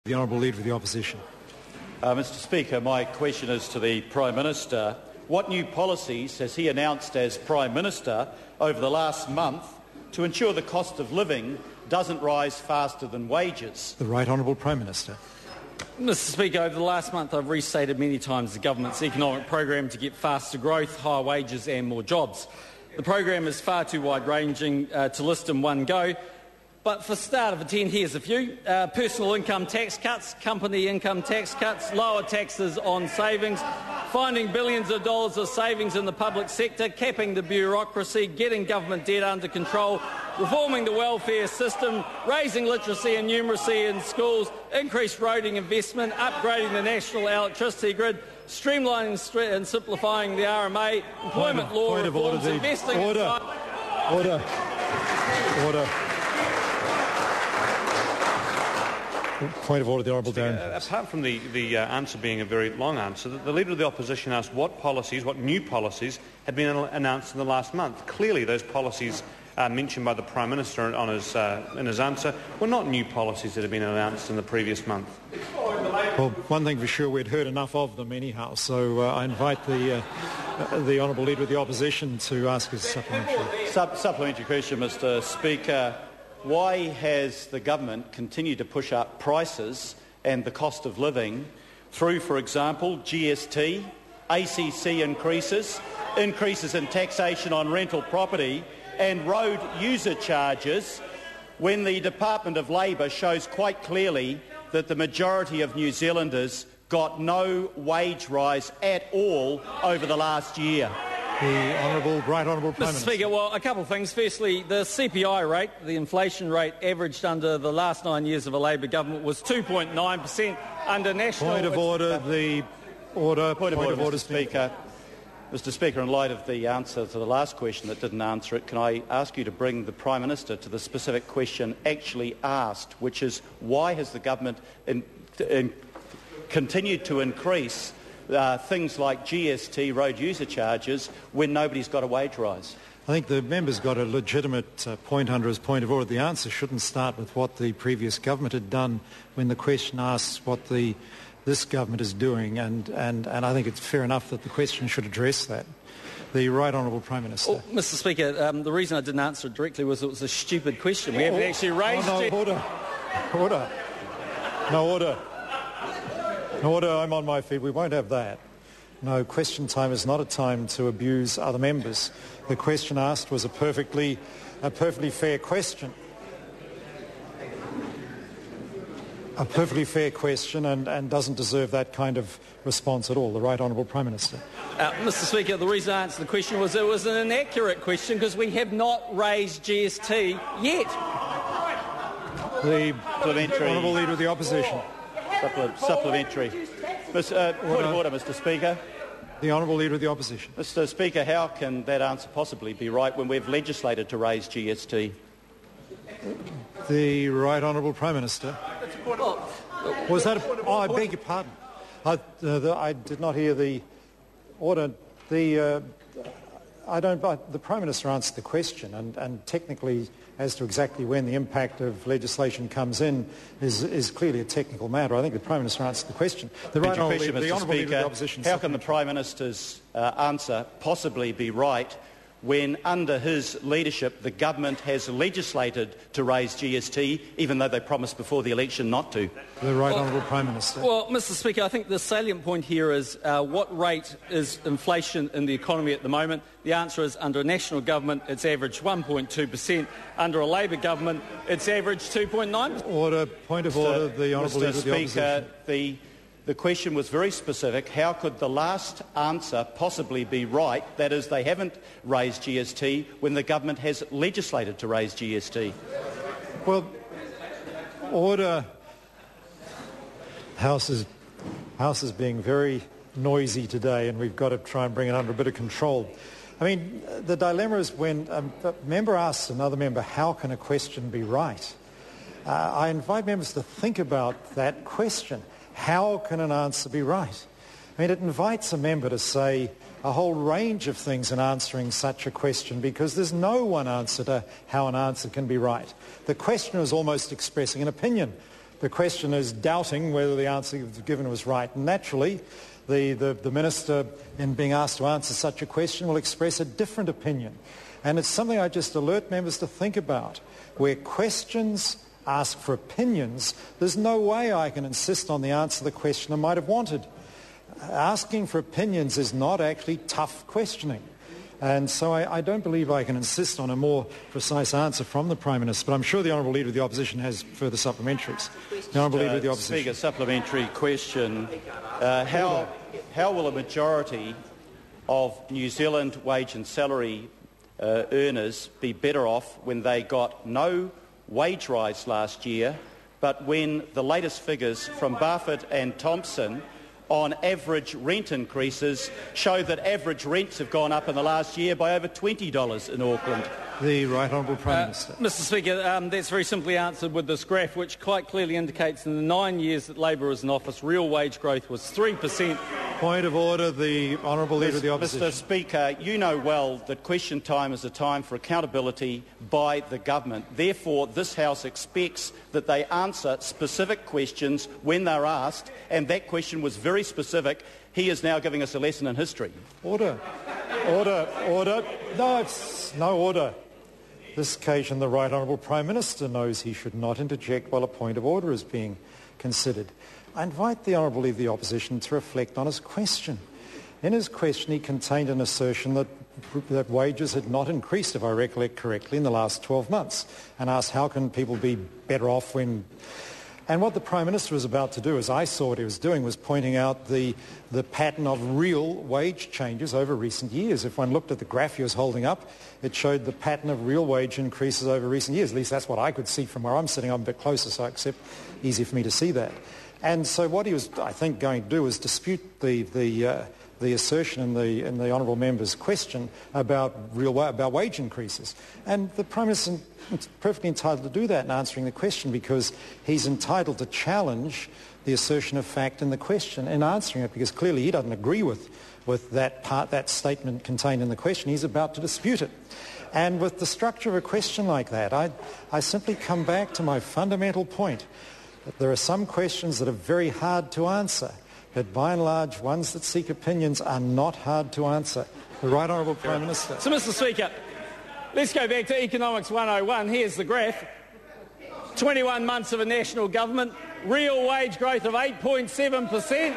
The Honourable Leader of the Opposition. Mr Speaker, my question is to the Prime Minister. What new policies has he announced as Prime Minister over the last month to ensure the cost of living doesn't rise faster than wages? The Right Honourable Prime Minister. Mr Speaker, over the last month I've restated many times the government's economic program to get faster growth, higher wages and more jobs. The program is far too wide-ranging to list in one go. But for start of a 10, here's a few. Personal income tax cuts, company income tax cuts, lower taxes on savings, finding billions of dollars of savings in the public sector, capping the bureaucracy, getting government debt under control, reforming the welfare system, raising literacy and numeracy in schools, increased roading investment, upgrading the national electricity grid, streamlining and simplifying the RMA, employment law reforms, investing in... Order. Point of order, the Honourable Darren. Apart from the answer being a very long answer, the Leader of the Opposition asked what new policies had been announced in the last month. Clearly those policies mentioned by the Prime Minister in his answer were not new policies that had been announced in the previous month. Well, one thing for sure, we'd heard enough of them anyhow, so I invite the Honourable Leader of the Opposition to ask his supplementary. Supplementary question, Mr Speaker. Why has the government continued to push up prices and the cost of living through, for example, GST, ACC increases in taxation on rental property and road user charges, when the Department of Labour shows quite clearly that the majority of New Zealanders got no wage rise at all over the last year? The Right Honourable Prime Minister. Mr Speaker, well, a couple of things. Firstly, the CPI rate, the inflation rate averaged under the last 9 years of a Labor government was 2.9%. Under national... Point of order, Mr Speaker. Mr Speaker, in light of the answer to the last question that didn't answer it, can I ask you to bring the Prime Minister to the specific question actually asked, which is why has the government continued to increase things like GST, road user charges, when nobody's got a wage rise? I think the member's got a legitimate point under his point of order. The answer shouldn't start with what the previous government had done when the question asks what this government is doing, and I think it's fair enough that the question should address that. The Right Honourable Prime Minister. Oh, Mr Speaker, the reason I didn't answer it directly was it was a stupid question. We haven't actually raised it. Order, I'm on my feet. We won't have that. No, question time is not a time to abuse other members. The question asked was a perfectly fair question. A perfectly fair question and doesn't deserve that kind of response at all. The Right Honourable Prime Minister. Mr Speaker, the reason I answered the question was it was an inaccurate question because we have not raised GST yet. The Honourable Leader of the Opposition. Supplementary. Point of order, Mr Speaker. The Honourable Leader of the Opposition. Mr Speaker, how can that answer possibly be right when we've legislated to raise GST? The Right Honourable Prime Minister. Was that I beg your pardon. I did not hear the order. The Prime Minister answered the question, and technically, as to exactly when the impact of legislation comes in is clearly a technical matter. I think the Prime Minister answered the question. The Right Honourable Leader of the Opposition. How can the Prime Minister's answer possibly be right when, under his leadership, the government has legislated to raise GST, even though they promised before the election not to? The Right Honourable Prime Minister. Well, Mr Speaker, I think the salient point here is what rate is inflation in the economy at the moment? The answer is under a national government, it's averaged 1.2%. Under a Labor government, it's averaged 2.9%. Order. Point of order. The Honourable Leader of the Opposition. Speaker, the question was very specific. How could the last answer possibly be right? That is, they haven't raised GST when the government has legislated to raise GST. Well, order. House is being very noisy today, and we've got to try and bring it under a bit of control. I mean, the dilemma is when a member asks another member, how can a question be right? I invite members to think about that question. How can an answer be right? I mean, it invites a member to say a whole range of things in answering such a question because there's no one answer to how an answer can be right. The questioner is almost expressing an opinion. the question is doubting whether the answer given was right. And naturally, the Minister, in being asked to answer such a question, will express a different opinion. And it's something I just alert members to think about. Where questions ask for opinions, there's no way I can insist on the answer the questioner might have wanted. Asking for opinions is not actually tough questioning. And so I don't believe I can insist on a more precise answer from the Prime Minister, but I'm sure the Honourable Leader of the Opposition has further supplementaries. The Honourable Leader of the Opposition. Speaker, supplementary question. How will a majority of New Zealand wage and salary earners be better off when they got no wage rise last year, but when the latest figures from Buffett and Thompson on average rent increases show that average rents have gone up in the last year by over $20 in Auckland? The Right Honourable Prime Minister. Mr Speaker, that's very simply answered with this graph, which quite clearly indicates in the 9 years that Labor was in office, real wage growth was 3%. Point of order, the Honourable Leader of the Opposition. Mr Speaker, you know well that question time is a time for accountability by the government. Therefore, this House expects that they answer specific questions when they're asked, and that question was very specific. He is now giving us a lesson in history. Order. Order. Order. No, it's no order. This occasion, the Right Honourable Prime Minister knows he should not interject while a point of order is being considered. I invite the Honourable Leader of the Opposition to reflect on his question. In his question, he contained an assertion that wages had not increased, if I recollect correctly, in the last 12 months, and asked how can people be better off when... And what the Prime Minister was about to do, as I saw what he was doing, was pointing out the pattern of real wage changes over recent years. If one looked at the graph he was holding up, it showed the pattern of real wage increases over recent years. At least that's what I could see from where I'm sitting. I'm a bit closer, so I accept easy for me to see that. And so what he was, I think, going to do was dispute the assertion in the honourable member's question about wage increases. And the Prime Minister is perfectly entitled to do that in answering the question, because he's entitled to challenge the assertion of fact in the question in answering it, because clearly he doesn't agree with that statement contained in the question. He's about to dispute it. And with the structure of a question like that, I simply come back to my fundamental point that there are some questions that are very hard to answer, but by and large, ones that seek opinions are not hard to answer. The Right Honourable Prime Minister. So, Mr Speaker, let's go back to Economics 101. Here's the graph. 21 months of a national government, real wage growth of 8.7%, 3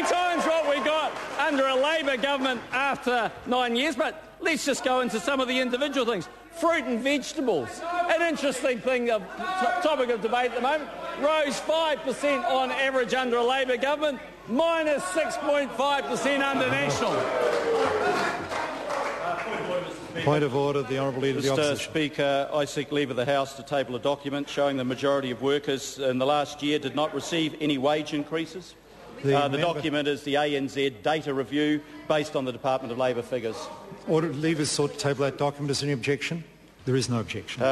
times what we got under a Labor government after 9 years. But let's just go into some of the individual things. Fruit and vegetables, an interesting thing, topic of debate at the moment, rose 5% on average under a Labor government, minus 6.5% under National. Point of order, the Honourable Leader of the Opposition. Mr Speaker, I seek leave of the House to table a document showing the majority of workers in the last year did not receive any wage increases. The document is the ANZ data review based on the Department of Labor figures. Order, leave is sought to table that document. Is there any objection? There is no objection.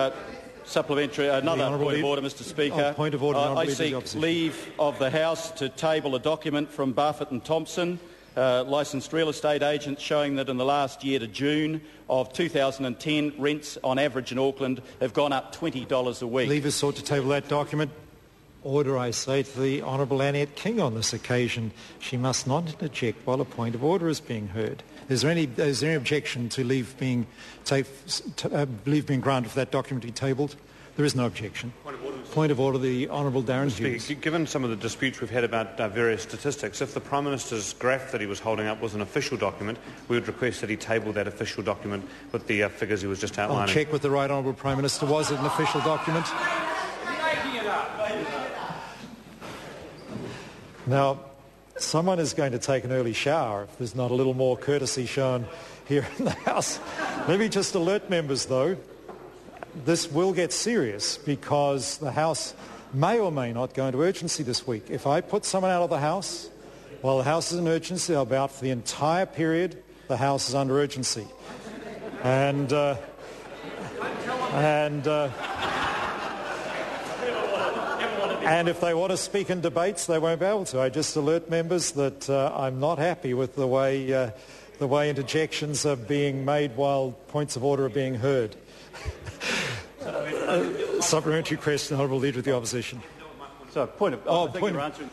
Supplementary, another point of order, Mr Speaker. Point of order, I seek leave of the House to table a document from Buffett and Thompson, licensed real estate agents, showing that in the last year to June of 2010, rents on average in Auckland have gone up $20 a week. Leave is sought to table that document. Order, I say to the Honourable Annette King on this occasion. She must not interject while a point of order is being heard. Is there any objection to leave being granted for that document to be tabled? There is no objection. Point of order, the Honourable Darren Hughes. Given some of the disputes we've had about various statistics, if the Prime Minister's graph that he was holding up was an official document, we would request that he table that official document with the figures he was just outlining. I'll check with the Right Honourable Prime Minister. Was it an official document? Now, someone is going to take an early shower if there's not a little more courtesy shown here in the House. Let me just alert members, though, this will get serious because the House may or may not go into urgency this week. If I put someone out of the House while the House is in urgency, I'll be out for the entire period the House is under urgency. And if they want to speak in debates, they won't be able to. I just alert members that I'm not happy with the way interjections are being made while points of order are being heard. Supplementary question, Honourable Leader of the Opposition. So, point of... I think you're answering...